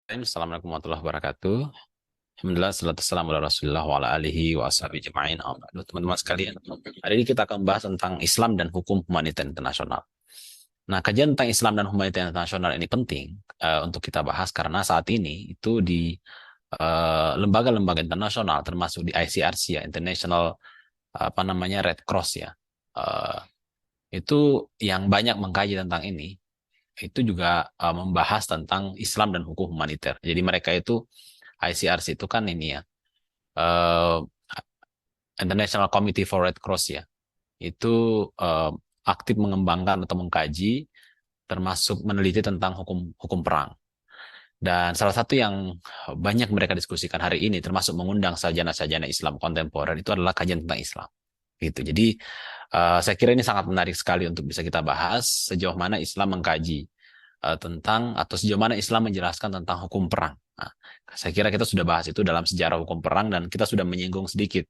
Assalamualaikum warahmatullahi wabarakatuh. Alhamdulillah, salatu wassalamu ala Rasulillah wa ala alihi wa ashabihi jema'in. Teman-teman sekalian, hari ini kita akan bahas tentang Islam dan hukum humaniter internasional. Nah, kajian tentang Islam dan humaniter internasional ini penting untuk kita bahas karena saat ini itu di lembaga-lembaga internasional termasuk di ICRC ya, International Red Cross ya. eh, itu yang banyak mengkaji tentang ini itu juga membahas tentang Islam dan hukum humaniter. Jadi mereka itu ICRC itu kan ini ya, eh, International Committee for Red Cross ya, itu eh, aktif mengembangkan atau mengkaji, termasuk meneliti tentang hukum hukum perang. Dan salah satu yang banyak mereka diskusikan hari ini, termasuk mengundang sarjana-sarjana Islam kontemporer, itu adalah kajian tentang Islam. Gitu. Jadi saya kira ini sangat menarik sekali untuk bisa kita bahas sejauh mana Islam mengkaji tentang atau sejauh mana Islam menjelaskan tentang hukum perang. Nah, saya kira kita sudah bahas itu dalam sejarah hukum perang dan kita sudah menyinggung sedikit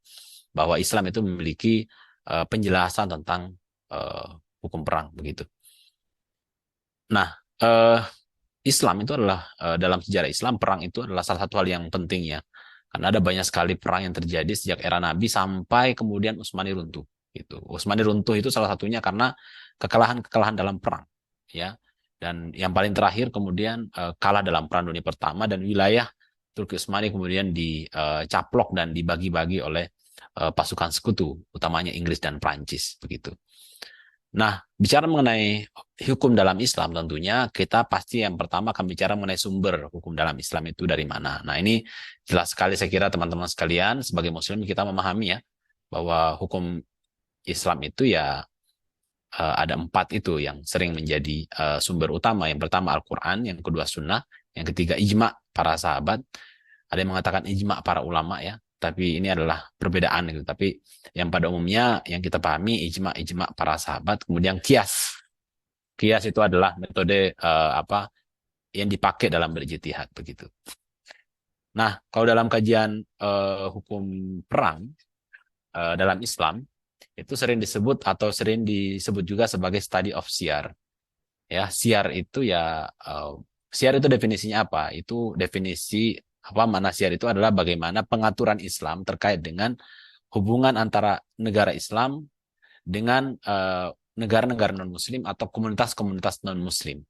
bahwa Islam itu memiliki penjelasan tentang uh, hukum perang begitu. Nah, Islam itu adalah dalam sejarah Islam perang itu adalah salah satu hal yang penting ya. Karena ada banyak sekali perang yang terjadi sejak era Nabi sampai kemudian Utsmani runtuh. Gitu. Utsmani runtuh itu salah satunya karena kekalahan-kekalahan dalam perang, ya. Dan yang paling terakhir kemudian kalah dalam Perang Dunia Pertama dan wilayah Turki Utsmani kemudian dicaplok dan dibagi-bagi oleh pasukan sekutu, utamanya Inggris dan Prancis begitu. Nah, bicara mengenai hukum dalam Islam tentunya kita pasti yang pertama akan bicara mengenai sumber hukum dalam Islam itu dari mana. Nah, ini jelas sekali saya kira teman-teman sekalian sebagai muslim kita memahami ya bahwa hukum Islam itu ya ada empat itu yang sering menjadi sumber utama. Yang pertama Al-Quran, yang kedua Sunnah, yang ketiga ijma para sahabat. Ada yang mengatakan ijma para ulama ya, tapi ini adalah perbedaan gitu. Tapi yang pada umumnya yang kita pahami ijma para sahabat. Kemudian kias, kias itu adalah metode yang dipakai dalam berijtihad begitu. Nah, kalau dalam kajian hukum perang dalam Islam itu sering disebut atau sering disebut juga sebagai study of siar. Ya, siar itu ya siar itu definisinya apa? Itu definisi apa mana siar itu adalah bagaimana pengaturan Islam terkait dengan hubungan antara negara Islam dengan negara-negara non-muslim atau komunitas-komunitas non-muslim,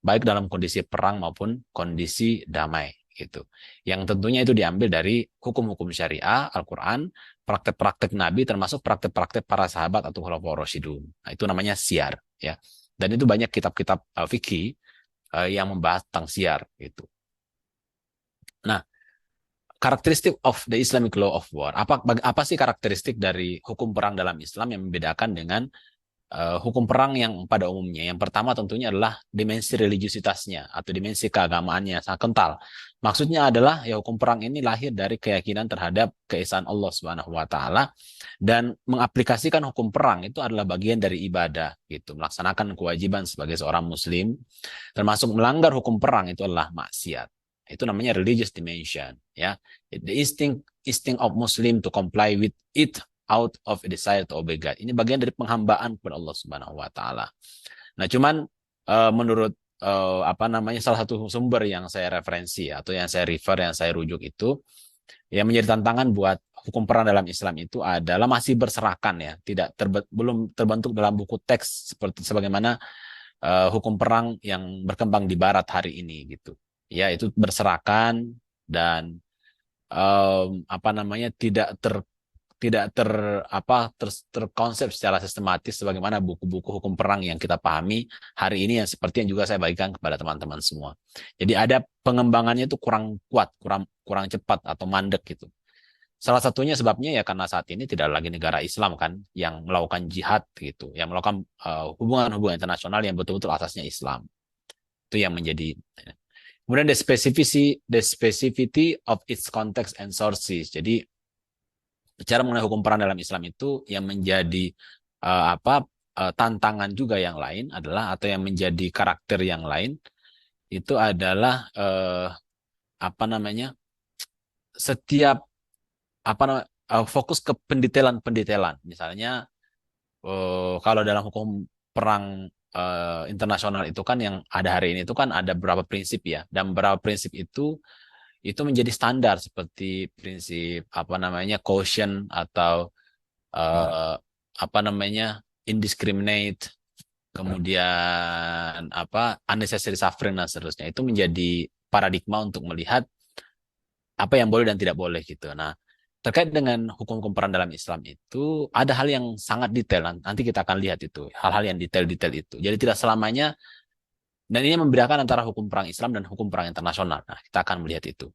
baik dalam kondisi perang maupun kondisi damai gitu. Yang tentunya itu diambil dari hukum-hukum syariah, Al-Qur'an, praktek-praktek Nabi termasuk praktek-praktek para sahabat atau khulafaur rasyidun. Nah, itu namanya siar ya. Dan itu banyak kitab-kitab fikih yang membahas tentang siar gitu. Nah, karakteristik of the Islamic law of war. Apa sih karakteristik dari hukum perang dalam Islam yang membedakan dengan hukum perang yang pada umumnya? Yang pertama tentunya adalah dimensi religiusitasnya atau dimensi keagamaannya sangat kental. Maksudnya adalah ya hukum perang ini lahir dari keyakinan terhadap keesaan Allah Subhanahu wa taala dan mengaplikasikan hukum perang itu adalah bagian dari ibadah gitu. Melaksanakan kewajiban sebagai seorang muslim termasuk melanggar hukum perang itu adalah maksiat. Itu namanya religious dimension ya. The instinct of Muslim to comply with it out of a desire to obey God. Ini bagian dari penghambaan kepada Allah Subhanahu wa taala. Nah, cuman menurut salah satu sumber yang saya referensi atau yang saya refer, yang saya rujuk itu yang menjadi tantangan buat hukum perang dalam Islam itu adalah masih berserakan ya, belum terbentuk dalam buku teks seperti sebagaimana hukum perang yang berkembang di barat hari ini gitu. Ya, itu berserakan dan tidak terkonsep secara sistematis sebagaimana buku-buku hukum perang yang kita pahami hari ini yang seperti yang juga saya bagikan kepada teman-teman semua. Jadi ada pengembangannya itu kurang kuat, kurang cepat atau mandek gitu. Salah satunya sebabnya ya karena saat ini tidak lagi negara Islam kan yang melakukan jihad gitu, yang melakukan hubungan-hubungan internasional yang betul-betul asasnya Islam. Itu yang menjadi. Kemudian the specificity of its context and sources. Jadi bicara mengenai hukum perang dalam Islam itu yang menjadi tantangan juga yang lain adalah atau yang menjadi karakter yang lain itu adalah apa namanya setiap fokus ke pendetailan-pendetailan. Misalnya kalau dalam hukum perang internasional itu kan yang ada hari ini itu kan ada beberapa prinsip ya, dan beberapa prinsip itu menjadi standar seperti prinsip apa namanya caution atau eh, apa namanya indiscriminate, kemudian apa unnecessary suffering dan seterusnya, itu menjadi paradigma untuk melihat apa yang boleh dan tidak boleh gitu. Nah, terkait dengan hukum-hukum perang dalam Islam itu ada hal yang sangat detail. Nanti kita akan lihat itu, hal-hal yang detail-detail itu. Jadi tidak selamanya, dan ini membedakan antara hukum perang Islam dan hukum perang internasional. Nah, kita akan melihat itu.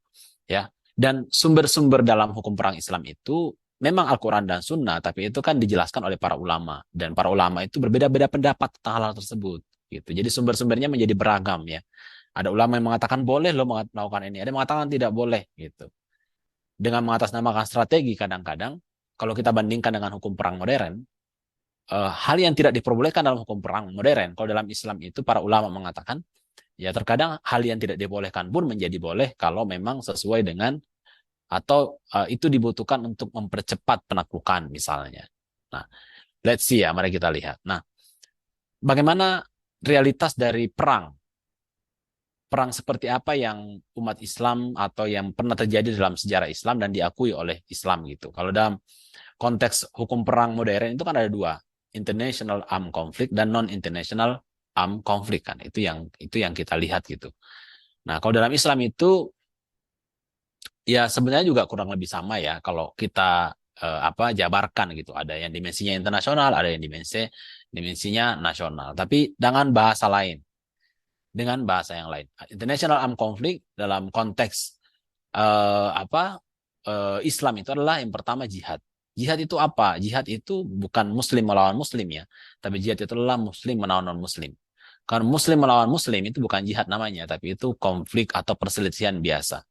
Ya. Dan sumber-sumber dalam hukum perang Islam itu memang Al-Quran dan Sunnah, tapi itu kan dijelaskan oleh para ulama. Dan para ulama itu berbeda-beda pendapat tentang hal-hal tersebut. Gitu. Jadi sumber-sumbernya menjadi beragam ya. Ada ulama yang mengatakan boleh lo melakukan ini, ada yang mengatakan tidak boleh gitu. Dengan mengatasnamakan strategi kadang-kadang, kalau kita bandingkan dengan hukum perang modern, hal yang tidak diperbolehkan dalam hukum perang modern, kalau dalam Islam itu para ulama mengatakan, ya terkadang hal yang tidak dibolehkan pun menjadi boleh kalau memang sesuai dengan atau itu dibutuhkan untuk mempercepat penaklukan misalnya. Nah, let's see ya, mari kita lihat. Nah, bagaimana realitas dari perang? Perang seperti apa yang umat Islam atau yang pernah terjadi dalam sejarah Islam dan diakui oleh Islam gitu. Kalau dalam konteks hukum perang modern itu kan ada dua, international armed conflict dan non-international armed conflict kan. Itu yang kita lihat gitu. Nah, kalau dalam Islam itu ya sebenarnya juga kurang lebih sama ya kalau kita jabarkan gitu. Ada yang dimensinya internasional, ada yang dimensinya nasional. Tapi dengan bahasa lain, dengan bahasa yang lain. International armed conflict dalam konteks Islam itu adalah yang pertama jihad. Jihad itu apa? Jihad itu bukan muslim melawan muslim ya, tapi jihad itu adalah muslim melawan non muslim. Karena muslim melawan muslim itu bukan jihad namanya, tapi itu konflik atau perselisihan biasa.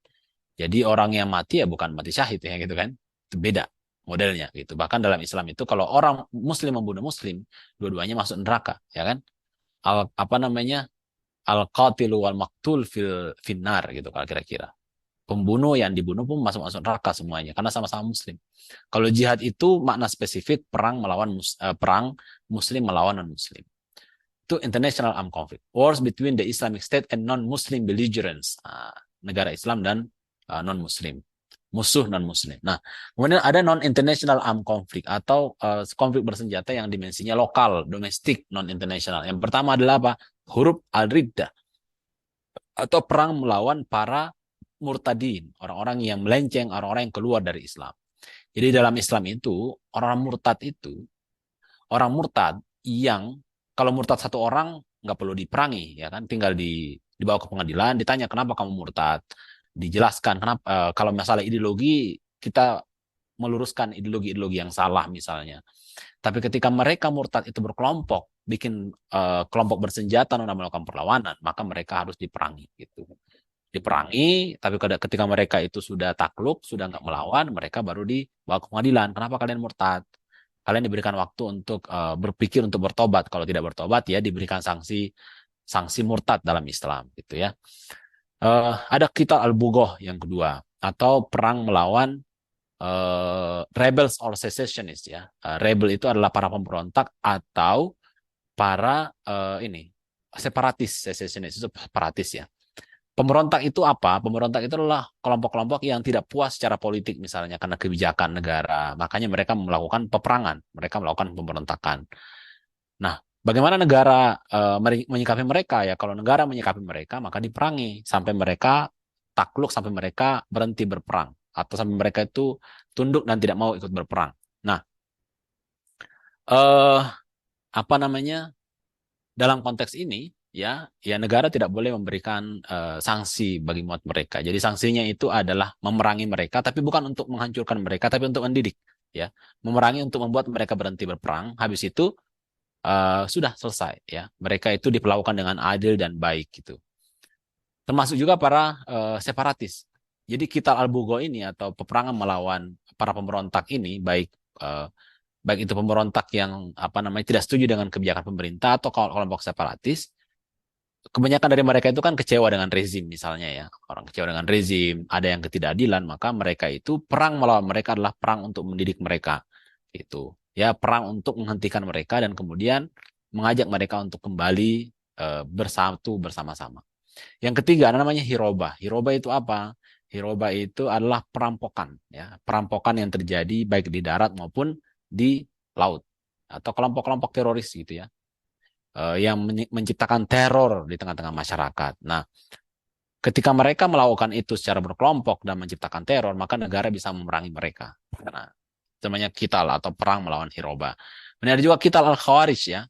Jadi orang yang mati ya bukan mati syahid ya gitu kan. Itu beda modelnya gitu. Bahkan dalam Islam itu kalau orang muslim membunuh muslim, dua-duanya masuk neraka, ya kan? Apa namanya? Al-qatilu wal maktul finnar gitu kalau kira-kira. Pembunuh yang dibunuh pun masuk neraka semuanya karena sama-sama muslim. Kalau jihad itu makna spesifik perang perang muslim melawan non muslim. Itu international armed conflict. Wars between the Islamic State and non-Muslim belligerents. Negara Islam dan non-Muslim. Musuh non-Muslim. Nah, kemudian ada non-international armed conflict atau konflik bersenjata yang dimensinya lokal, domestik, non-international. Yang pertama adalah apa? Huruf al-riddah atau perang melawan para murtadin, orang-orang yang melenceng, orang-orang yang keluar dari Islam. Jadi dalam Islam itu, orang murtad yang kalau murtad satu orang nggak perlu diperangi, ya kan? Tinggal dibawa ke pengadilan, ditanya kenapa kamu murtad, dijelaskan kenapa. Kalau masalah ideologi kita meluruskan ideologi-ideologi yang salah misalnya. Tapi ketika mereka murtad itu berkelompok, bikin kelompok bersenjata dan melakukan perlawanan, maka mereka harus diperangi gitu. Diperangi, tapi ketika mereka itu sudah takluk, sudah nggak melawan, mereka baru dibawa ke pengadilan. Kenapa kalian murtad? Kalian diberikan waktu untuk berpikir untuk bertobat. Kalau tidak bertobat ya diberikan sanksi murtad dalam Islam gitu ya. Ada qital al-bughoh yang kedua atau perang melawan rebels or secessionists ya. Rebel itu adalah para pemberontak atau para separatis, secessionis itu separatis ya. Pemberontak itu apa? Pemberontak itu adalah kelompok-kelompok yang tidak puas secara politik misalnya karena kebijakan negara. Makanya mereka melakukan peperangan, mereka melakukan pemberontakan. Nah, bagaimana negara menyikapi mereka ya? Kalau negara menyikapi mereka, maka diperangi sampai mereka takluk, sampai mereka berhenti berperang atau sampai mereka itu tunduk dan tidak mau ikut berperang. Nah, eh apa namanya? Dalam konteks ini ya negara tidak boleh memberikan sanksi bagi muat mereka. Jadi sanksinya itu adalah memerangi mereka, tapi bukan untuk menghancurkan mereka, tapi untuk mendidik. Ya, memerangi untuk membuat mereka berhenti berperang. Habis itu sudah selesai. Ya, mereka itu diperlakukan dengan adil dan baik gitu. Termasuk juga para separatis. Jadi qital al-bughoh ini atau peperangan melawan para pemberontak ini, baik itu pemberontak yang tidak setuju dengan kebijakan pemerintah atau kelompok separatis, kebanyakan dari mereka itu kan kecewa dengan rezim misalnya ya, orang kecewa dengan rezim, ada yang ketidakadilan, maka mereka itu perang melawan mereka adalah perang untuk mendidik mereka, itu ya perang untuk menghentikan mereka dan kemudian mengajak mereka untuk kembali bersatu bersama-sama. Yang ketiga namanya hiroba. Hiroba itu apa? Hiroba itu adalah perampokan, ya, perampokan yang terjadi baik di darat maupun di laut atau kelompok-kelompok teroris gitu ya, yang menciptakan teror di tengah-tengah masyarakat. Nah, ketika mereka melakukan itu secara berkelompok dan menciptakan teror, maka negara bisa memerangi mereka. Nah, namanya kital atau perang melawan hiroba. Benar juga kital al-khawarij ya,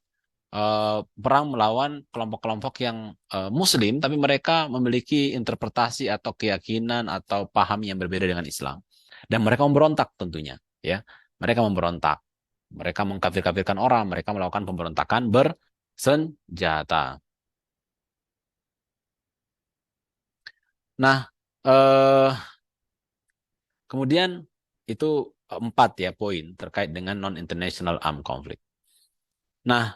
perang melawan kelompok-kelompok yang Muslim, tapi mereka memiliki interpretasi atau keyakinan atau paham yang berbeda dengan Islam, dan mereka memberontak tentunya, ya, mereka memberontak, mereka mengkafir-kafirkan orang, mereka melakukan pemberontakan bersenjata. Nah, eh, kemudian itu empat ya poin terkait dengan non-international armed conflict. Nah,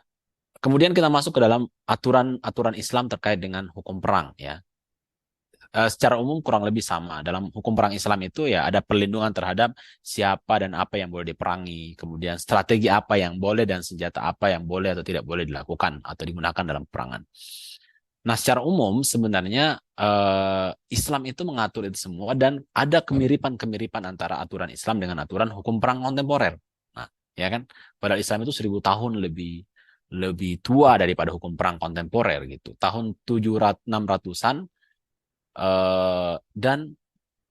kemudian kita masuk ke dalam aturan-aturan Islam terkait dengan hukum perang ya. Secara umum kurang lebih sama. Dalam hukum perang Islam itu ya ada perlindungan terhadap siapa dan apa yang boleh diperangi, kemudian strategi apa yang boleh dan senjata apa yang boleh atau tidak boleh dilakukan atau digunakan dalam perangan. Nah, secara umum sebenarnya Islam itu mengatur itu semua dan ada kemiripan-kemiripan antara aturan Islam dengan aturan hukum perang kontemporer. Nah, ya kan? Padahal Islam itu 1000 tahun lebih lebih tua daripada hukum perang kontemporer gitu. Tahun 600-an dan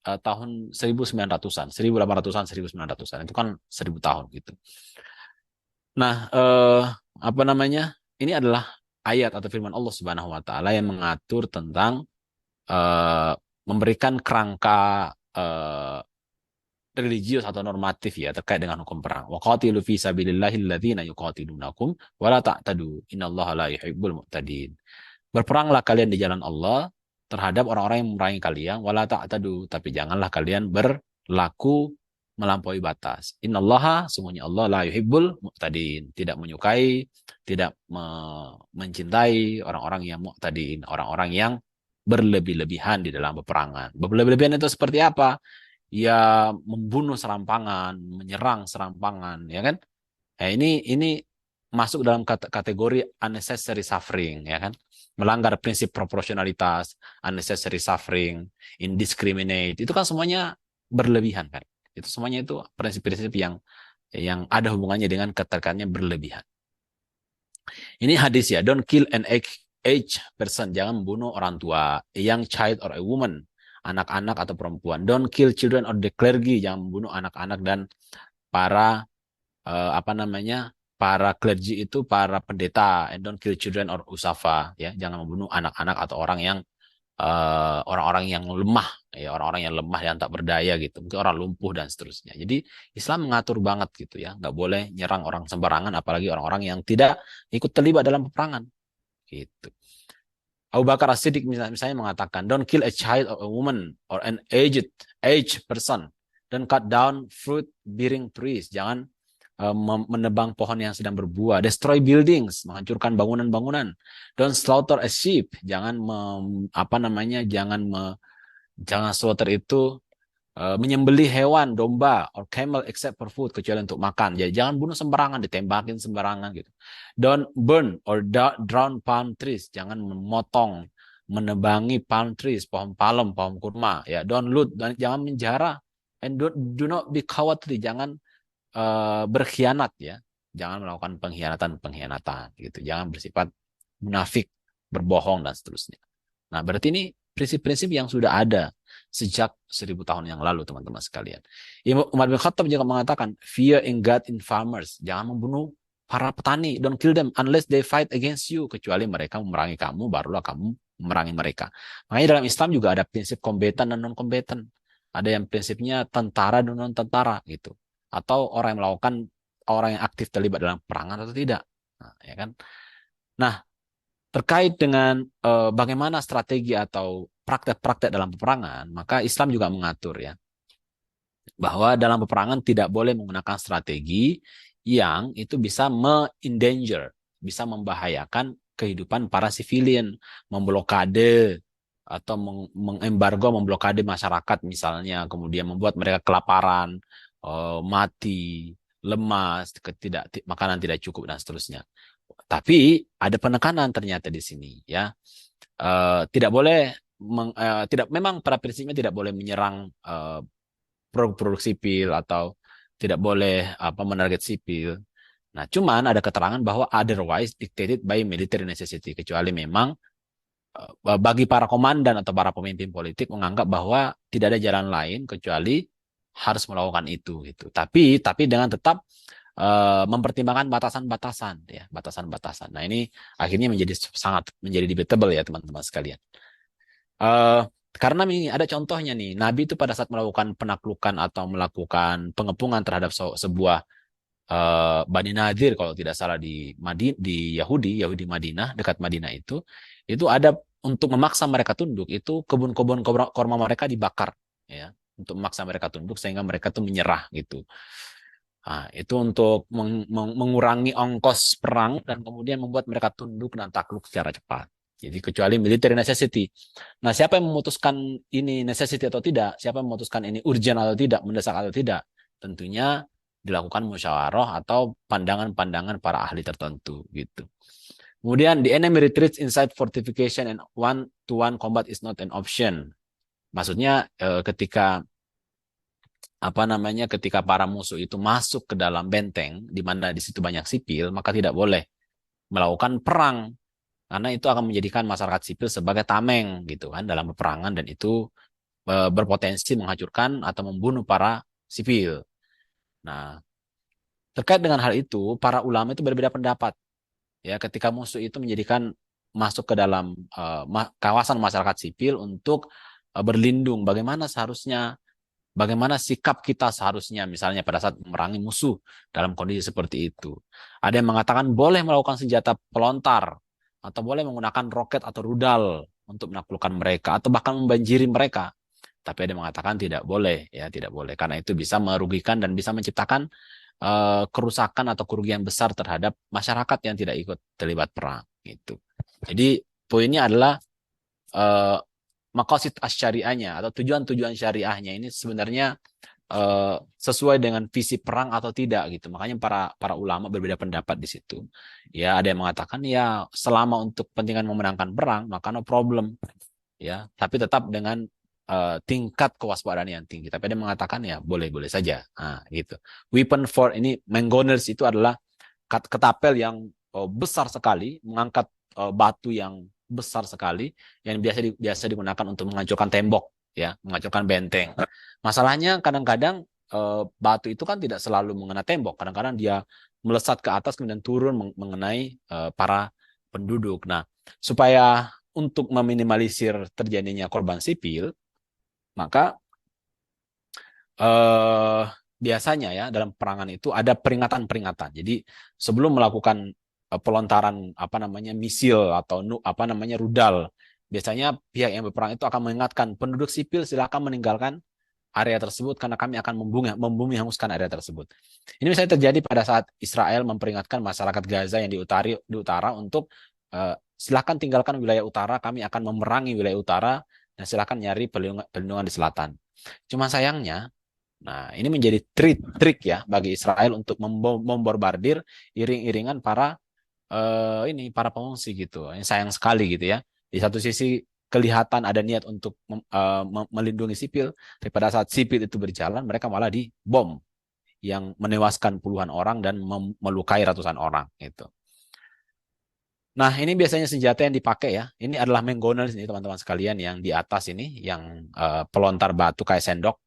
tahun 1900-an, 1800-an, 1900-an itu kan 1000 tahun gitu. Nah, apa namanya? Ini adalah ayat atau firman Allah Subhanahu wa taala yang mengatur tentang eh, memberikan kerangka religius atau normatif ya terkait dengan hukum perang. Wa qatilu fi sabilillahil ladzina yuqatilunakum wa la ta'tadu innallaha la yuhibbul mu'tadin. Berperanglah kalian di jalan Allah terhadap orang-orang yang memerangi kalian, wala ta'tadu, tapi janganlah kalian berlaku melampaui batas. Innallaha, sungguhnya Allah la yuhibbul mu'tadin, tidak menyukai, tidak mencintai orang-orang yang mu'tadin, orang-orang yang berlebih-lebihan di dalam peperangan. Berlebih-lebihan itu seperti apa? Ya membunuh serampangan, menyerang serampangan, ya kan? Nah, ini masuk dalam kategori unnecessary suffering, ya kan? Melanggar prinsip proporsionalitas, unnecessary suffering, indiscriminate. Itu kan semuanya berlebihan kan? Itu semuanya itu prinsip-prinsip yang ada hubungannya dengan keterkaitannya berlebihan. Ini hadis ya, don't kill an age person, jangan membunuh orang tua, a young child or a woman, anak-anak atau perempuan. Don't kill children or the clergy, jangan membunuh anak-anak dan para apa namanya, para clergy itu para pendeta. And don't kill children or usafa, ya, jangan membunuh anak-anak atau orang-orang yang lemah, ya, orang-orang yang lemah yang tak berdaya gitu, mungkin orang lumpuh dan seterusnya. Jadi Islam mengatur banget gitu ya, nggak boleh nyerang orang sembarangan, apalagi orang-orang yang tidak ikut terlibat dalam peperangan gitu. Abu Bakar As-Siddiq misalnya mengatakan, don't kill a child or a woman or an aged person, don't cut down fruit bearing trees, jangan menebang pohon yang sedang berbuah, destroy buildings, menghancurkan bangunan-bangunan, don't slaughter a sheep, jangan jangan slaughter itu menyembelih hewan, domba, or camel except for food, kecuali untuk makan. Jadi jangan bunuh sembarangan, ditembakin sembarangan gitu. Don't burn or drown palm trees, jangan memotong, menebangi palm trees, pohon palem, pohon kurma. Ya, don't loot, dan jangan menjara. And do not be cowardly, jangan berkhianat ya. Jangan melakukan pengkhianatan gitu. Jangan bersifat munafik, berbohong dan seterusnya. Nah, berarti ini prinsip-prinsip yang sudah ada sejak 1000 tahun yang lalu, teman-teman sekalian. Umar bin Khattab juga mengatakan, fear in God in farmers. Jangan membunuh para petani. Don't kill them unless they fight against you. Kecuali mereka memerangi kamu, barulah kamu memerangi mereka. Makanya dalam Islam juga ada prinsip combatant dan non-combatant. Ada yang prinsipnya tentara dan non-tentara gitu. Atau orang yang melakukan, orang yang aktif terlibat dalam perangan atau tidak. Nah, ya kan? Nah, terkait dengan bagaimana strategi atau praktek-praktek dalam peperangan, maka Islam juga mengatur ya, bahwa dalam peperangan tidak boleh menggunakan strategi yang itu bisa me-endanger, bisa membahayakan kehidupan para sivilian, memblokade atau mengembargo, memblokade masyarakat misalnya, kemudian membuat mereka kelaparan, mati, lemas, makanan tidak cukup dan seterusnya. Tapi ada penekanan ternyata di sini ya. Tidak boleh memang pada prinsipnya tidak boleh menyerang produk sipil atau tidak boleh menarget sipil. Nah, cuman ada keterangan bahwa otherwise dictated by military necessity, kecuali memang bagi para komandan atau para pemimpin politik menganggap bahwa tidak ada jalan lain kecuali harus melakukan itu gitu. Tapi dengan tetap mempertimbangkan batasan-batasan ya, batasan-batasan. Nah, ini akhirnya sangat menjadi debatable ya teman-teman sekalian. Karena ini ada contohnya nih, Nabi itu pada saat melakukan penaklukan atau melakukan pengepungan terhadap sebuah Bani Nadir kalau tidak salah di Yahudi Madinah, dekat Madinah itu ada untuk memaksa mereka tunduk, itu kebun-kebun korma mereka dibakar ya, untuk memaksa mereka tunduk sehingga mereka tuh menyerah gitu. Nah, itu untuk mengurangi ongkos perang dan kemudian membuat mereka tunduk dan takluk secara cepat. Jadi kecuali military necessity. Nah, siapa yang memutuskan ini necessity atau tidak? Siapa yang memutuskan ini urgent atau tidak, mendesak atau tidak? Tentunya dilakukan musyawarah atau pandangan-pandangan para ahli tertentu gitu. Kemudian the enemy retreats inside fortification and one-to-one combat is not an option. Maksudnya ketika ketika para musuh itu masuk ke dalam benteng di mana di situ banyak sipil, maka tidak boleh melakukan perang karena itu akan menjadikan masyarakat sipil sebagai tameng gitu kan dalam peperangan, dan itu berpotensi menghancurkan atau membunuh para sipil. Nah, terkait dengan hal itu, para ulama itu berbeda pendapat. Ya, ketika musuh itu menjadikan masuk ke dalam kawasan masyarakat sipil untuk berlindung, bagaimana sikap kita seharusnya misalnya pada saat memerangi musuh dalam kondisi seperti itu. Ada yang mengatakan boleh melakukan senjata pelontar atau boleh menggunakan roket atau rudal untuk menaklukkan mereka atau bahkan membanjiri mereka. Tapi ada yang mengatakan tidak boleh, ya tidak boleh karena itu bisa merugikan dan bisa menciptakan kerusakan atau kerugian besar terhadap masyarakat yang tidak ikut terlibat perang gitu. Jadi poinnya adalah maqasid asy-syariahnya atau tujuan-tujuan syariahnya ini sebenarnya sesuai dengan visi perang atau tidak gitu. Makanya para ulama berbeda pendapat di situ. Ya, ada yang mengatakan ya selama untuk kepentingan memenangkan perang maka no problem. Ya, tapi tetap dengan tingkat kewaspadaan yang tinggi. Tapi ada yang mengatakan ya boleh-boleh saja. Nah, gitu. Weapon for ini Mangonels itu adalah ketapel yang besar sekali, mengangkat batu yang besar sekali yang biasa digunakan untuk menghancurkan tembok, ya, menghancurkan benteng. Masalahnya kadang-kadang batu itu kan tidak selalu mengena tembok. Kadang-kadang dia melesat ke atas kemudian turun mengenai para penduduk. Nah, supaya untuk meminimalisir terjadinya korban sipil, maka biasanya ya dalam perangan itu ada peringatan-peringatan. Jadi sebelum melakukan pelontaran misil atau rudal, biasanya pihak yang berperang itu akan mengingatkan penduduk sipil silakan meninggalkan area tersebut karena kami akan membumi hanguskan area tersebut. Ini misalnya terjadi pada saat Israel memperingatkan masyarakat Gaza yang di utara untuk silakan tinggalkan wilayah utara, kami akan memerangi wilayah utara dan silakan nyari perlindungan di selatan. Cuma sayangnya, nah ini menjadi trik ya bagi Israel untuk membombardir iring-iringan para pengungsi gitu. Ini sayang sekali gitu ya. Di satu sisi kelihatan ada niat untuk melindungi sipil, tapi pada saat sipil itu berjalan mereka malah dibom yang menewaskan puluhan orang dan melukai ratusan orang gitu. Nah, ini biasanya senjata yang dipakai ya. Ini adalah Mangonels ini teman-teman sekalian yang di atas ini yang pelontar batu kayak sendok.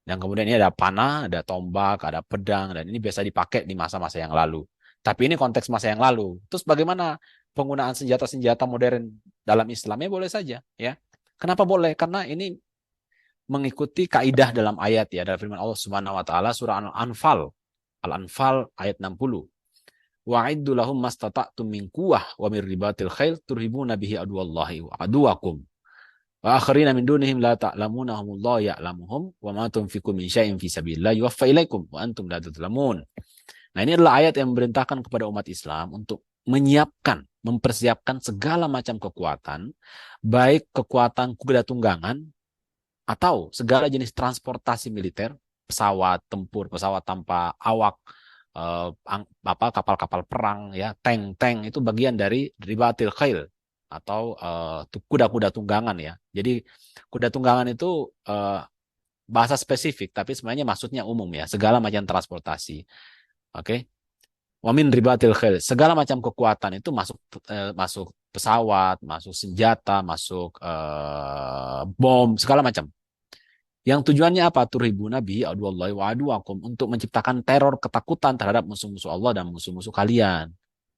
Dan kemudian ini ada panah, ada tombak, ada pedang, dan ini biasa dipakai di masa-masa yang lalu. Tapi ini konteks masa yang lalu. Terus bagaimana penggunaan senjata-senjata modern dalam Islamnya boleh saja, ya. Kenapa boleh? Karena ini mengikuti kaidah dalam ayat ya, dalam firman Allah Subhanahu wa taala surah Al-Anfal. Al-Anfal ayat 60. Wa'iddu lahum mastata'tum min quwwah wa min ribatil khail turhibuna bihi aduwallahi wa aduwakum. Wa akharina min dunihim la ta'lamunahumullahu ya'lamuhum wa ma tunfiqu min syai'in fi sabilillah yuwaffa ilaikum wa antum la tuzlamun. Nah, ini adalah ayat yang memerintahkan kepada umat Islam untuk mempersiapkan segala macam kekuatan, baik kekuatan kuda tunggangan atau segala jenis transportasi militer, pesawat tempur, pesawat tanpa awak, kapal-kapal perang, ya, tank-tank itu bagian dari ribatil khail atau kuda-kuda tunggangan, ya. Jadi kuda tunggangan itu bahasa spesifik, tapi sebenarnya maksudnya umum, ya, segala macam transportasi. Oke. Wamin ribatil khail, segala macam kekuatan itu masuk masuk pesawat, masuk senjata, masuk bom, segala macam. Yang tujuannya apa? Turhibu nabi aduwallahi wa aduwakum, untuk menciptakan teror, ketakutan terhadap musuh-musuh Allah dan musuh-musuh kalian.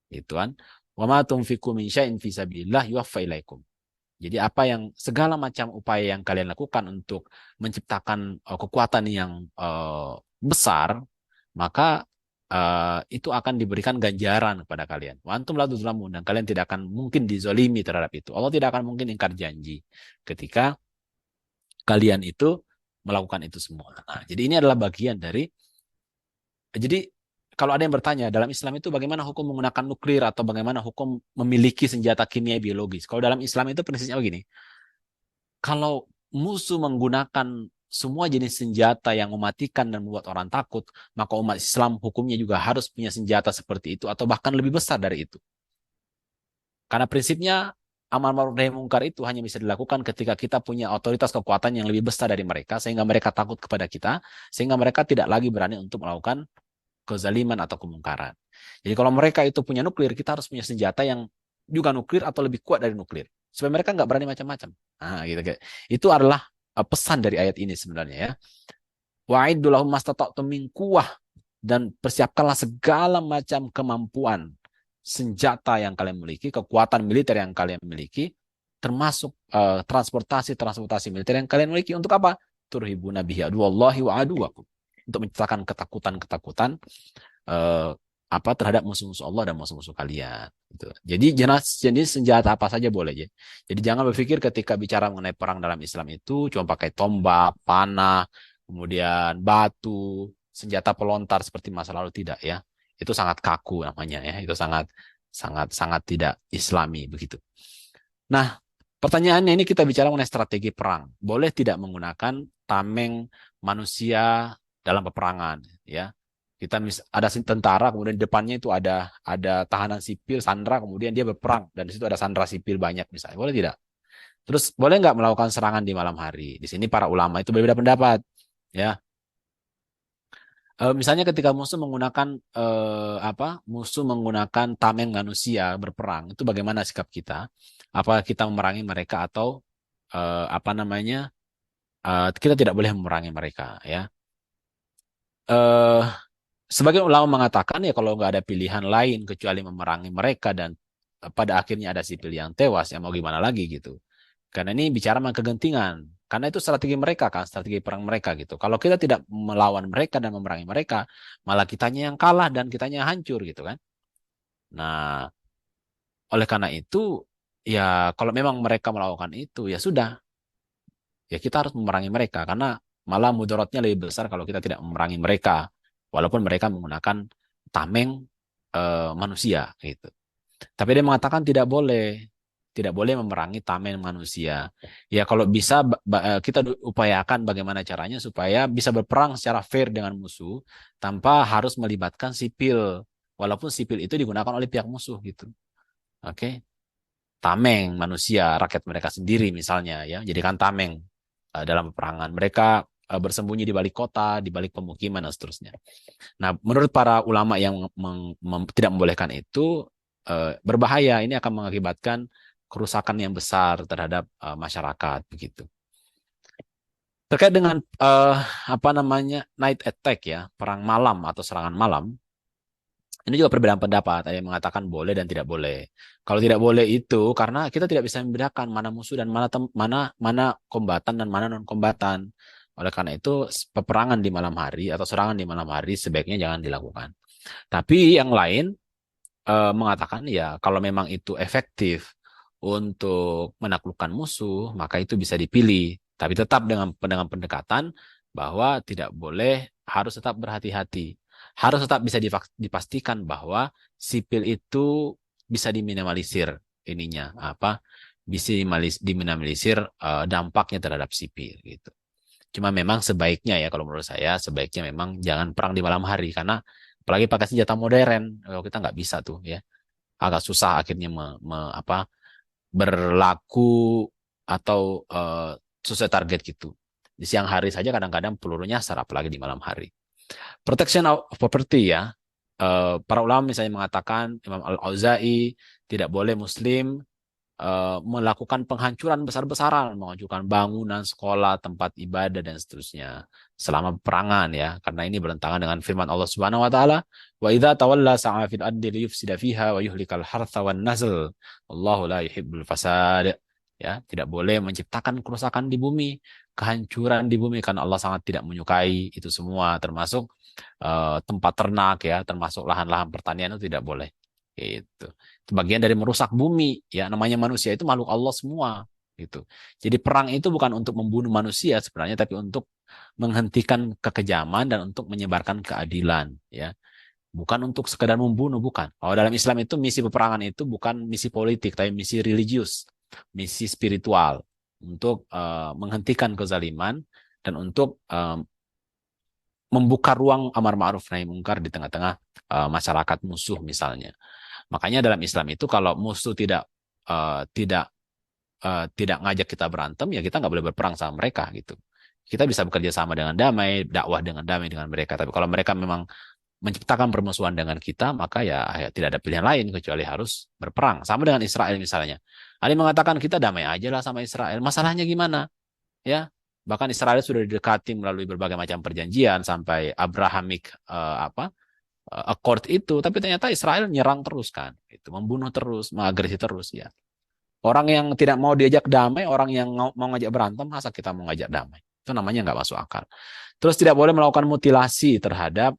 Gitu kan? Wa ma tunfiqu min syai'in fi sabilillah yuwaffa ilaikum. Jadi apa yang segala macam upaya yang kalian lakukan untuk menciptakan kekuatan yang besar, maka itu akan diberikan ganjaran kepada kalian. Wa antum la tuzlamun, dan kalian tidak akan mungkin dizolimi terhadap itu. Allah tidak akan mungkin ingkar janji ketika kalian itu melakukan itu semua. Nah, jadi ini adalah bagian dari, jadi kalau ada yang bertanya dalam Islam itu bagaimana hukum menggunakan nuklir atau bagaimana hukum memiliki senjata kimia biologis. Kalau dalam Islam itu prinsipnya begini. Kalau musuh menggunakan semua jenis senjata yang mematikan dan membuat orang takut, maka umat Islam hukumnya juga harus punya senjata seperti itu atau bahkan lebih besar dari itu. Karena prinsipnya amar ma'ruf nahi mungkar itu hanya bisa dilakukan ketika kita punya otoritas kekuatan yang lebih besar dari mereka, sehingga mereka takut kepada kita, sehingga mereka tidak lagi berani untuk melakukan kezaliman atau kemungkaran. Jadi kalau mereka itu punya nuklir, kita harus punya senjata yang juga nuklir atau lebih kuat dari nuklir, supaya mereka nggak berani macam-macam. Nah, gitu. Itu adalah pesan dari ayat ini sebenarnya, ya. Wa'iddu lahum mastata'tum min quwwah, dan persiapkanlah segala macam kemampuan senjata yang kalian miliki, kekuatan militer yang kalian miliki, termasuk transportasi militer yang kalian miliki. Untuk apa? Turhibuna bihi aduwallahi wa aduwakum, untuk menciptakan ketakutan-ketakutan terhadap musuh-musuh Allah dan musuh-musuh kalian. Gitu. Jadi jenis senjata apa saja boleh, ya. Jadi jangan berpikir ketika bicara mengenai perang dalam Islam itu cuma pakai tombak, panah, kemudian batu, senjata pelontar seperti masa lalu, tidak, ya. Itu sangat kaku namanya, ya. Itu sangat sangat sangat tidak Islami begitu. Nah, pertanyaannya ini kita bicara mengenai strategi perang. Boleh tidak menggunakan tameng manusia dalam peperangan, ya. Kita ada tentara, kemudian di depannya itu ada tahanan sipil, sandera, kemudian dia berperang dan di situ ada sandera sipil banyak misalnya. Boleh tidak? Terus boleh nggak melakukan serangan di malam hari? Di sini para ulama itu berbeda pendapat, ya. Misalnya ketika musuh menggunakan tameng manusia berperang, itu bagaimana sikap kita? Apa kita memerangi mereka atau kita tidak boleh memerangi mereka, ya? Eh, Sebagian ulama mengatakan, ya, kalau nggak ada pilihan lain kecuali memerangi mereka dan pada akhirnya ada sipil yang tewas, ya mau gimana lagi gitu. Karena ini bicara mengenai kegentingan. Karena itu strategi mereka kan, strategi perang mereka gitu. Kalau kita tidak melawan mereka dan memerangi mereka, malah kitanya yang kalah dan kitanya yang hancur gitu kan. Nah, oleh karena itu, ya kalau memang mereka melakukan itu, ya sudah, ya kita harus memerangi mereka karena malah mudaratnya lebih besar kalau kita tidak memerangi mereka, walaupun mereka menggunakan tameng manusia gitu. Tapi dia mengatakan tidak boleh memerangi tameng manusia. Ya kalau bisa kita upayakan bagaimana caranya supaya bisa berperang secara fair dengan musuh tanpa harus melibatkan sipil, walaupun sipil itu digunakan oleh pihak musuh gitu. Oke. Tameng manusia, rakyat mereka sendiri misalnya, ya, jadikan tameng dalam peperangan. Mereka bersembunyi di balik kota, di balik pemukiman dan seterusnya. Nah, menurut para ulama yang tidak membolehkan itu berbahaya. Ini akan mengakibatkan kerusakan yang besar terhadap masyarakat begitu. Terkait dengan night attack, ya, perang malam atau serangan malam, ini juga perbedaan pendapat. Ada yang mengatakan boleh dan tidak boleh. Kalau tidak boleh itu karena kita tidak bisa membedakan mana musuh dan mana kombatan dan mana non kombatan. Oleh karena itu peperangan di malam hari atau serangan di malam hari sebaiknya jangan dilakukan. Tapi yang lain mengatakan, ya, kalau memang itu efektif untuk menaklukkan musuh, maka itu bisa dipilih. Tapi tetap dengan pendekatan bahwa tidak boleh, harus tetap berhati-hati. Harus tetap bisa dipastikan bahwa sipil itu bisa diminimalisir bisa diminimalisir dampaknya terhadap sipil gitu. Cuma memang sebaiknya, ya, kalau menurut saya sebaiknya memang jangan perang di malam hari karena Apalagi pakai senjata modern, kalau kita nggak bisa tuh ya, agak susah akhirnya berlaku atau sesuai target gitu. Di siang hari saja kadang-kadang peluru nyasar, apalagi di malam hari. Protection of property ya. Para ulama misalnya mengatakan, Imam Al-Auza'i, tidak boleh Muslim melakukan penghancuran besar-besaran, menghancurkan bangunan, sekolah, tempat ibadah dan seterusnya selama peperangan ya, karena ini bertentangan dengan firman Allah Subhanahu wa taala, wa idza tawalla sa'a fil ardi liyufsida fiha wa yuhlikal hartha wan nasl. Allahu la yuhibbul fasad. Ya, tidak boleh menciptakan kerusakan di bumi, kehancuran di bumi, karena Allah sangat tidak menyukai itu semua, termasuk tempat ternak ya, termasuk lahan-lahan pertanian itu tidak boleh. Gitu. Itu bagian dari merusak bumi ya, namanya manusia itu makhluk Allah semua gitu. Jadi perang itu bukan untuk membunuh manusia sebenarnya, tapi untuk menghentikan kekejaman dan untuk menyebarkan keadilan ya. Bukan untuk sekedar membunuh, bukan. Kalau dalam Islam itu misi peperangan itu bukan misi politik, tapi misi religius, misi spiritual untuk menghentikan kezaliman dan untuk membuka ruang amar ma'ruf nahi mungkar di tengah-tengah masyarakat musuh misalnya. Makanya dalam Islam itu kalau musuh tidak ngajak kita berantem, ya kita nggak boleh berperang sama mereka gitu. Kita bisa bekerja sama dengan damai, dakwah dengan damai dengan mereka. Tapi kalau mereka memang menciptakan permusuhan dengan kita, maka ya tidak ada pilihan lain kecuali harus berperang. Sama dengan Israel misalnya. Ali mengatakan kita damai aja lah sama Israel. Masalahnya gimana? Ya, bahkan Israel sudah didekati melalui berbagai macam perjanjian sampai Abrahamic Accord itu, tapi ternyata Israel nyerang terus kan, itu membunuh terus, mengagresi terus ya. Orang yang tidak mau diajak damai, orang yang mau ngajak berantem, masa kita mau ngajak damai? Itu namanya nggak masuk akal. Terus tidak boleh melakukan mutilasi terhadap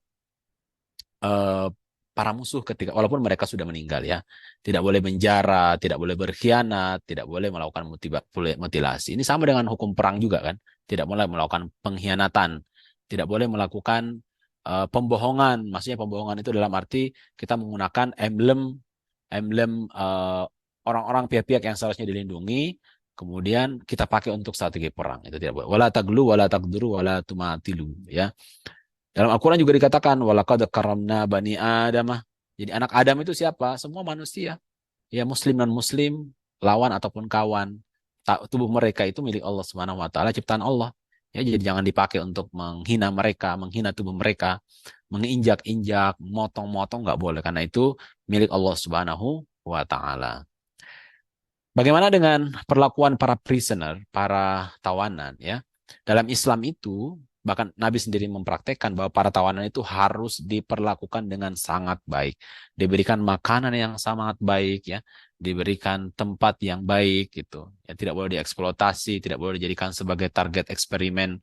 eh, para musuh ketika walaupun mereka sudah meninggal ya. Tidak boleh menjara, tidak boleh berkhianat, tidak boleh melakukan mutilasi. Ini sama dengan hukum perang juga kan. Tidak boleh melakukan pengkhianatan, tidak boleh melakukan pembohongan. Maksudnya pembohongan itu dalam arti kita menggunakan emblem emblem orang-orang pihak-pihak yang seharusnya dilindungi, kemudian kita pakai untuk strategi perang. Itu tidak boleh. Wala taglu, wala taqduru, wala tumatilu ya. Dalam Al-Quran juga dikatakan, walaqad karamna bani Adam. Jadi anak Adam itu siapa? Semua manusia. Ya muslim dan muslim, lawan ataupun kawan. Tubuh mereka itu milik Allah Subhanahu wa taala, ciptaan Allah. Ya, jadi jangan dipakai untuk menghina mereka, menghina tubuh mereka, menginjak-injak, motong-motong nggak boleh karena itu milik Allah Subhanahu wa taala. Bagaimana dengan perlakuan para prisoner, para tawanan ya? Dalam Islam itu bahkan Nabi sendiri mempraktekkan bahwa para tawanan itu harus diperlakukan dengan sangat baik, diberikan makanan yang sangat baik ya, diberikan tempat yang baik gitu. Ya, tidak boleh dieksploitasi, tidak boleh dijadikan sebagai target eksperimen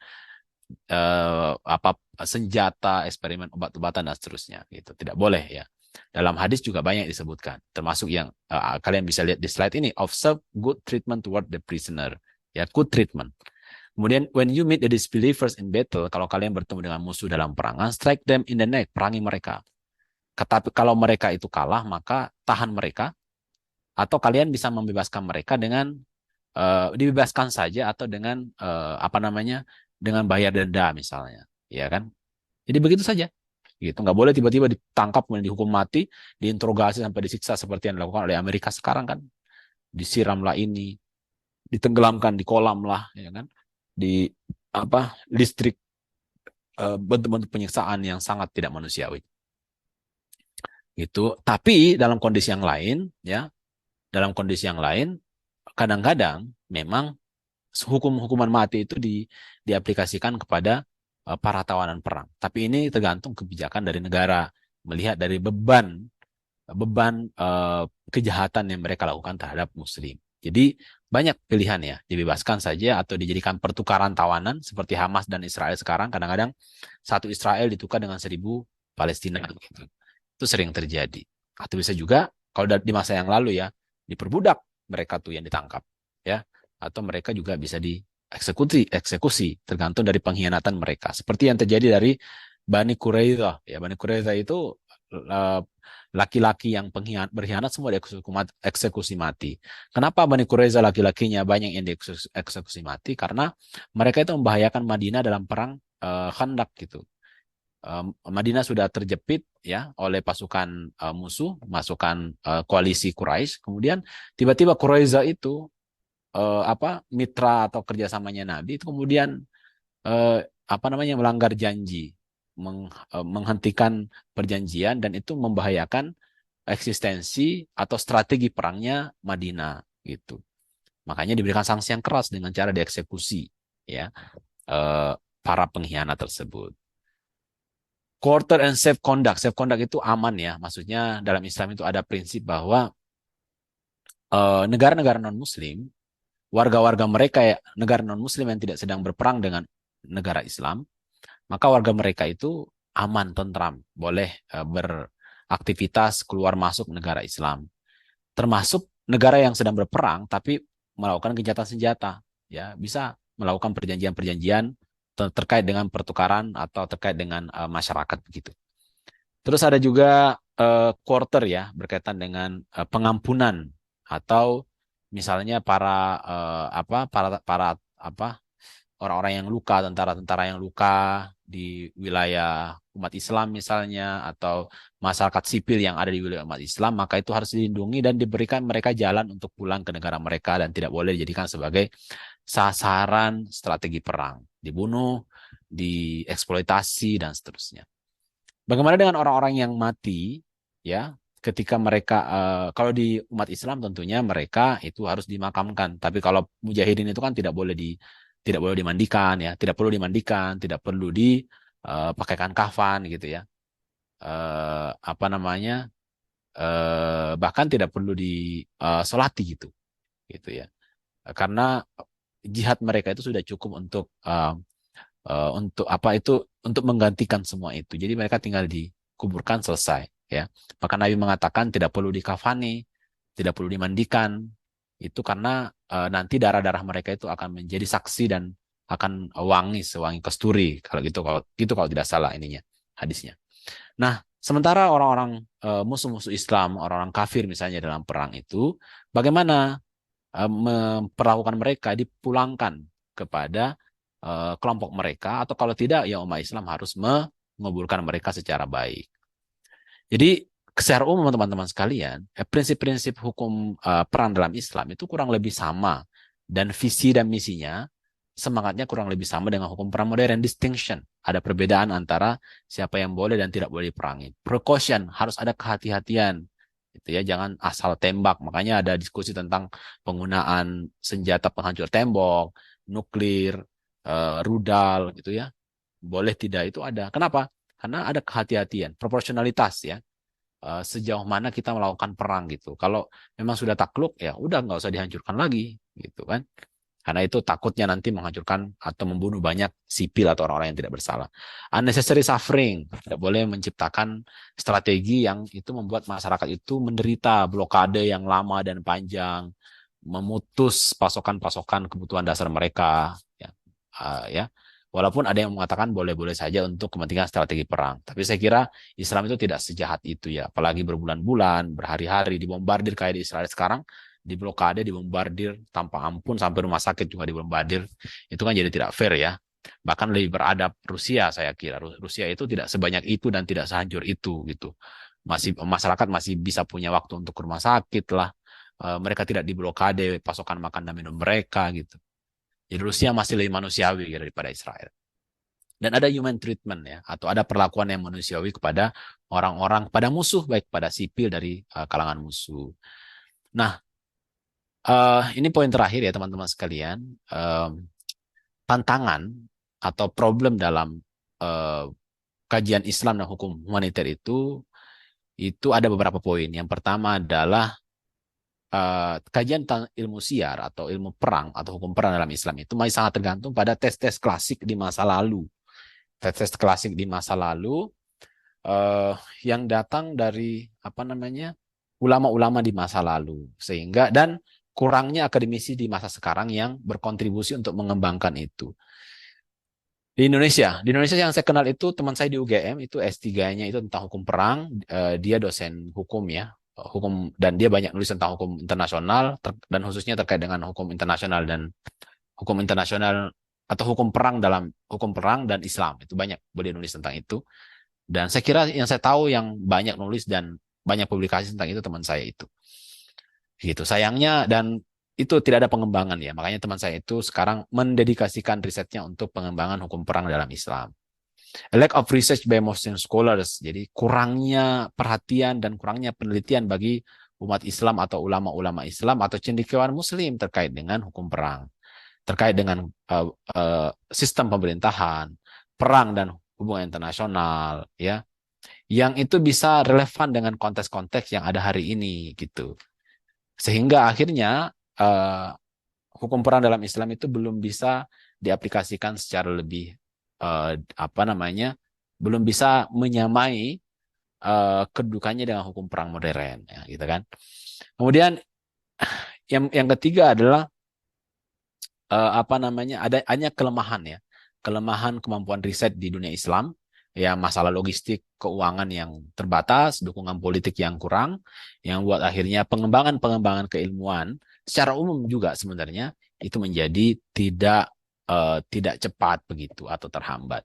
apa senjata, eksperimen obat-obatan dan seterusnya gitu. Tidak boleh ya. Dalam hadis juga banyak disebutkan, termasuk yang kalian bisa lihat di slide ini, observe good treatment toward the prisoner. Ya, good treatment. Kemudian when you meet the disbelievers in battle, kalau kalian bertemu dengan musuh dalam perangan, strike them in the neck, perangi mereka. Tetapi kalau mereka itu kalah, maka tahan mereka atau kalian bisa membebaskan mereka dengan dibebaskan saja atau dengan dengan bayar denda misalnya, ya kan? Jadi begitu saja. Gitu, nggak boleh tiba-tiba ditangkap kemudian dihukum mati, diinterogasi sampai disiksa seperti yang dilakukan oleh Amerika sekarang kan, disiramlah ini, ditenggelamkan di kolam lah, ya kan, di listrik, bentuk-bentuk penyiksaan yang sangat tidak manusiawi. Gitu. Tapi dalam kondisi yang lain, ya, dalam kondisi yang lain, kadang-kadang memang hukuman mati itu diaplikasikan kepada para tawanan perang. Tapi ini tergantung kebijakan dari negara, melihat dari beban kejahatan yang mereka lakukan terhadap Muslim. Jadi banyak pilihan ya, dibebaskan saja atau dijadikan pertukaran tawanan seperti Hamas dan Israel sekarang. Kadang-kadang satu Israel ditukar dengan 1.000 Palestina gitu. Itu sering terjadi. Atau bisa juga kalau di masa yang lalu ya, diperbudak mereka tuh yang ditangkap ya, atau mereka juga bisa eksekusi tergantung dari pengkhianatan mereka. Seperti yang terjadi dari Bani Quraidah ya, Bani Quraidah itu laki-laki yang berkhianat semua dieksekusi mati. Kenapa Bani Quraidah laki-lakinya banyak yang dieksekusi mati? Karena mereka itu membahayakan Madinah dalam perang Khandaq gitu. Madinah sudah terjepit ya oleh pasukan musuh, pasukan koalisi Quraisy. Kemudian tiba-tiba Quraiza itu mitra atau kerjasamanya Nabi itu kemudian melanggar janji, menghentikan perjanjian dan itu membahayakan eksistensi atau strategi perangnya Madinah gitu. Makanya diberikan sanksi yang keras dengan cara dieksekusi ya para pengkhianat tersebut. Quarter and safe conduct. Safe conduct itu aman ya. Maksudnya dalam Islam itu ada prinsip bahwa negara-negara non-Muslim, warga-warga mereka ya, negara non-Muslim yang tidak sedang berperang dengan negara Islam, maka warga mereka itu aman, tentram, boleh beraktivitas keluar masuk negara Islam. Termasuk negara yang sedang berperang tapi melakukan gencatan senjata, ya bisa melakukan perjanjian-perjanjian terkait dengan pertukaran atau terkait dengan masyarakat begitu. Terus ada juga quarter ya berkaitan dengan pengampunan atau misalnya orang-orang yang luka, tentara-tentara yang luka di wilayah umat Islam misalnya, atau masyarakat sipil yang ada di wilayah umat Islam, maka itu harus dilindungi dan diberikan mereka jalan untuk pulang ke negara mereka dan tidak boleh dijadikan sebagai sasaran strategi perang, dibunuh, dieksploitasi dan seterusnya. Bagaimana dengan orang-orang yang mati, ya? Ketika mereka, kalau di umat Islam tentunya mereka itu harus dimakamkan. Tapi kalau mujahidin itu kan tidak boleh dimandikan, ya, tidak perlu dimandikan, tidak perlu dipakaikan kafan, gitu ya. Bahkan tidak perlu disolati gitu ya. Karena jihad mereka itu sudah cukup untuk menggantikan semua itu. Jadi mereka tinggal dikuburkan selesai ya. Maka Nabi mengatakan tidak perlu dikafani, tidak perlu dimandikan. Itu karena nanti darah-darah mereka itu akan menjadi saksi dan akan sewangi kasturi kalau tidak salah ininya hadisnya. Nah, sementara orang-orang musuh-musuh Islam, orang-orang kafir misalnya dalam perang itu bagaimana memperlakukan mereka, dipulangkan kepada kelompok mereka, atau kalau tidak ya umat Islam harus menguburkan mereka secara baik. Jadi secara umum teman-teman sekalian, prinsip-prinsip hukum perang dalam Islam itu kurang lebih sama, dan visi dan misinya semangatnya kurang lebih sama dengan hukum perang modern. Distinction, ada perbedaan antara siapa yang boleh dan tidak boleh diperangi. Precaution, harus ada kehati-hatian gitu ya, jangan asal tembak. Makanya ada diskusi tentang penggunaan senjata penghancur tembok, nuklir, rudal gitu ya. Boleh tidak itu ada. Kenapa? Karena ada kehati-hatian, proporsionalitas ya. Sejauh mana kita melakukan perang gitu. Kalau memang sudah takluk ya udah nggak usah dihancurkan lagi gitu kan. Karena itu takutnya nanti menghancurkan atau membunuh banyak sipil atau orang-orang yang tidak bersalah. Unnecessary suffering, tidak boleh menciptakan strategi yang itu membuat masyarakat itu menderita, blokade yang lama dan panjang, memutus pasokan-pasokan kebutuhan dasar mereka. Ya. Walaupun ada yang mengatakan boleh-boleh saja untuk kepentingan strategi perang. Tapi saya kira Islam itu tidak sejahat itu ya. Apalagi berbulan-bulan, berhari-hari dibombardir kayak di Israel sekarang, diblokade, dibombardir tanpa ampun, sampai rumah sakit juga dibombardir. Itu kan jadi tidak fair ya. Bahkan lebih beradab Rusia, saya kira. Rusia itu tidak sebanyak itu dan tidak sehancur itu gitu. Masyarakat masih bisa punya waktu untuk ke rumah sakit lah. Mereka tidak diblokade pasokan makan dan minum mereka gitu. Jadi Rusia masih lebih manusiawi daripada Israel. Dan ada human treatment ya, atau ada perlakuan yang manusiawi kepada orang-orang, pada musuh, baik pada sipil dari kalangan musuh. Nah, ini poin terakhir ya teman-teman sekalian. Tantangan atau problem dalam kajian Islam dan hukum humaniter itu ada beberapa poin. Yang pertama adalah kajian tentang ilmu siar atau ilmu perang atau hukum perang dalam Islam itu masih sangat tergantung pada tes-tes klasik di masa lalu. Tes-tes klasik di masa lalu yang datang dari ulama-ulama di masa lalu, sehingga dan kurangnya akademisi di masa sekarang yang berkontribusi untuk mengembangkan itu. Di Indonesia yang saya kenal itu teman saya di UGM itu S3-nya itu tentang hukum perang, dia dosen hukum ya, hukum, dan dia banyak nulis tentang hukum internasional dan khususnya terkait dengan hukum internasional atau hukum perang dan Islam, itu banyak boleh nulis tentang itu. Dan saya kira yang saya tahu yang banyak nulis dan banyak publikasi tentang itu teman saya itu. Gitu. Sayangnya dan itu tidak ada pengembangan ya. Makanya teman saya itu sekarang mendedikasikan risetnya untuk pengembangan hukum perang dalam Islam. A lack of research by Muslim scholars. Jadi kurangnya perhatian dan kurangnya penelitian bagi umat Islam atau ulama-ulama Islam atau cendekiawan Muslim terkait dengan hukum perang, terkait dengan sistem pemerintahan, perang dan hubungan internasional, ya, yang itu bisa relevan dengan konteks-konteks yang ada hari ini, gitu. Sehingga akhirnya hukum perang dalam Islam itu belum bisa diaplikasikan secara lebih apa namanya, belum bisa menyamai kedudukannya dengan hukum perang modern, ya, gitu kan. Kemudian yang ketiga adalah apa namanya, ada hanya kelemahan ya, kelemahan kemampuan riset di dunia Islam, ya, masalah logistik keuangan yang terbatas, dukungan politik yang kurang, yang buat akhirnya pengembangan keilmuan secara umum juga sebenarnya itu menjadi tidak cepat begitu atau terhambat.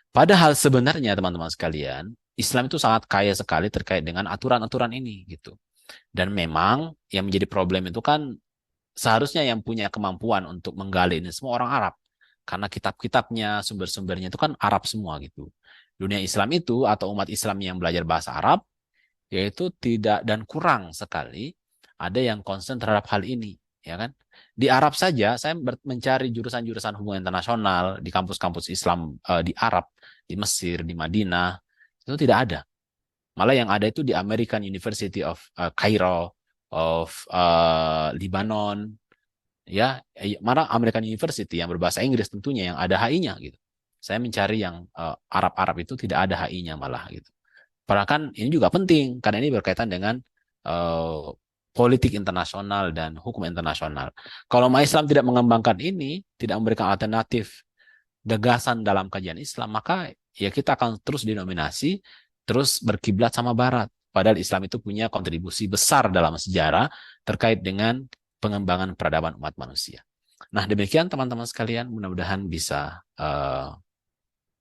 Padahal sebenarnya teman-teman sekalian, Islam itu sangat kaya sekali terkait dengan aturan-aturan ini gitu. Dan memang yang menjadi problem itu kan seharusnya yang punya kemampuan untuk menggali ini semua orang Arab. Karena kitab-kitabnya, sumber-sumbernya itu kan Arab semua gitu. Dunia Islam itu atau umat Islam yang belajar bahasa Arab, yaitu tidak dan kurang sekali ada yang concern terhadap hal ini, ya kan? Di Arab saja saya mencari jurusan-jurusan hubungan internasional di kampus-kampus Islam di Arab, di Mesir, di Madinah, itu tidak ada. Malah yang ada itu di American University of Cairo, of Lebanon, ya, mana American University yang berbahasa Inggris tentunya yang ada HI-nya gitu. Saya mencari yang Arab-Arab itu tidak ada HI-nya malah gitu. Padahal kan ini juga penting karena ini berkaitan dengan uh, politik internasional dan hukum internasional. Kalau umat Islam tidak mengembangkan ini, tidak memberikan alternatif gagasan dalam kajian Islam, maka ya kita akan terus dinominasi, terus berkiblat sama Barat. Padahal Islam itu punya kontribusi besar dalam sejarah terkait dengan pengembangan peradaban umat manusia. Nah, demikian teman-teman sekalian, mudah-mudahan bisa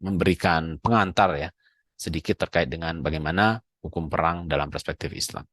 memberikan pengantar ya sedikit terkait dengan bagaimana hukum perang dalam perspektif Islam.